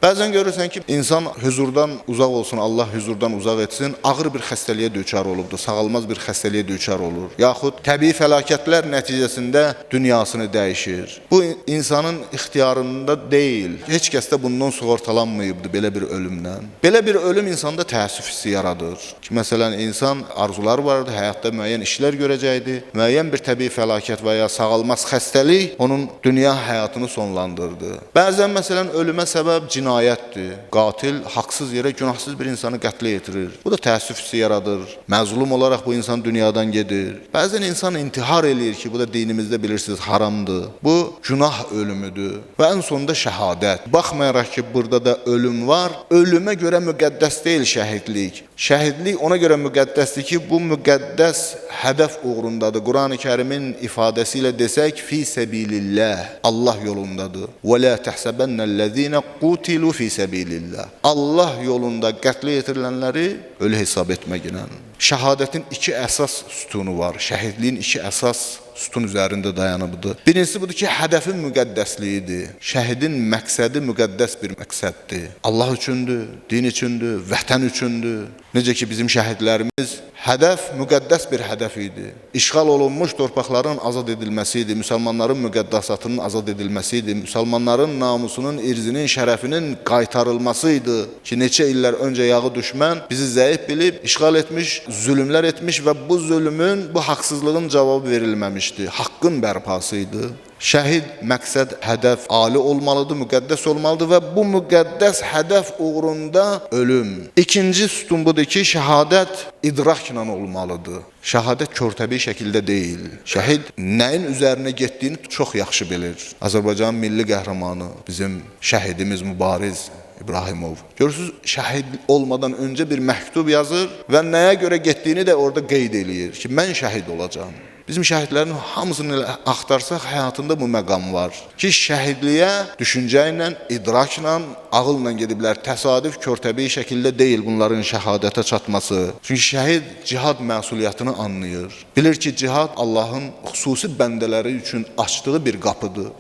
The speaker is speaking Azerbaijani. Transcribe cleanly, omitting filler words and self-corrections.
Bəzən görürsən ki, insan huzurdan uzaq olsun, Allah huzurdan uzaq etsin, ağır bir xəstəliyə düçar olubdur, sağalmaz bir xəstəliyə düçar olur. Yaxud təbii fəlakətlər nəticəsində dünyasını dəyişir. Bu insanın ixtiyarında deyil. Heç kəs də bundan sığortalanmayıbdır belə bir ölümdən. Belə bir ölüm insanda təəssüf hissi yaradır. Ki, məsələn, insan arzular vardı, həyatda müəyyən işlər görəcəkdi, müəyyən bir təbii fəlakət və ya sağalmaz xəstəlik onun dünya həyatını sonlandırdı. Bəzən, məsələn, ölümə səbəb cinayətdir. Qatil haqsız yerə günahsız bir insanı qətlə yetirir. Bu da təəssüf hissi yaradır. Məzlum olaraq bu insan dünyadan gedir. Bəzən insan intihar eləyir ki, bu da dinimizdə bilirsiniz haramdır. Bu günah ölümüdür və ən sonunda şəhadət. Baxmayaraq ki, burada da ölüm var, ölümə görə müqəddəs deyil şəhidlik. Şəhidlik ona görə müqəddəsdir ki, bu müqəddəs hədəf uğrundadır. Quran-ı Kərimin ifadəsi ilə desək, fi səbilillah, Allah yolundadır. Və la təhsəbənnəl-ləzīnə qutilu fi səbilillah. Allah yolunda qətlə yetirilənləri ölü hesab etməklə. Şəhadətin iki əsas sütunu var. Şəhidliyin iki əsas sütun üzərində dayanıbdır. Birincisi budur ki, hədəfin müqəddəsliyidir. Şəhidin məqsədi müqəddəs bir məqsəddir. Allah üçündür, din üçündür, vətən üçündür. Necə ki, bizim şəhidlərimiz hədəf müqəddəs bir hədəf idi. İşğal olunmuş torpaqların azad edilməsi idi, müsəlmanların müqəddəsatının azad edilməsi idi, müsəlmanların namusunun, irzinin, şərəfinin qaytarılması idi ki, neçə illər öncə yağı düşmən bizi zəif bilib, işğal etmiş, zülümlər etmiş və bu zülümün, bu haqsızlığın cavabı verilməmişdi, haqqın bərpası idi. Şəhid məqsəd, hədəf ali olmalıdır, müqəddəs olmalıdır və bu müqəddəs hədəf uğrunda ölüm. İkinci sütun budur ki, şəhadət idrakla olmalıdır. Şəhadət körtəbii şəkildə deyil. Şəhid nəyin üzərinə getdiyini çox yaxşı bilir. Azərbaycanın milli qəhrəmanı, bizim şəhidimiz Mübariz İbrahimov. Görürsünüz, şəhid olmadan öncə bir məktub yazır və nəyə görə getdiyini də orada qeyd eləyir ki, mən şəhid olacağım. Bizim şəhidlərin hamısını axtarsaq həyatında bu məqam var ki, şəhidliyə düşüncə ilə, idrakla, ağılla gediblər. Təsadüf, körtəbii şəkildə deyil bunların şəhadətə çatması. Çünki şəhid cihad məsuliyyətini anlayır. Bilir ki, cihad Allahın xüsusi bəndələri üçün açdığı bir qapıdır.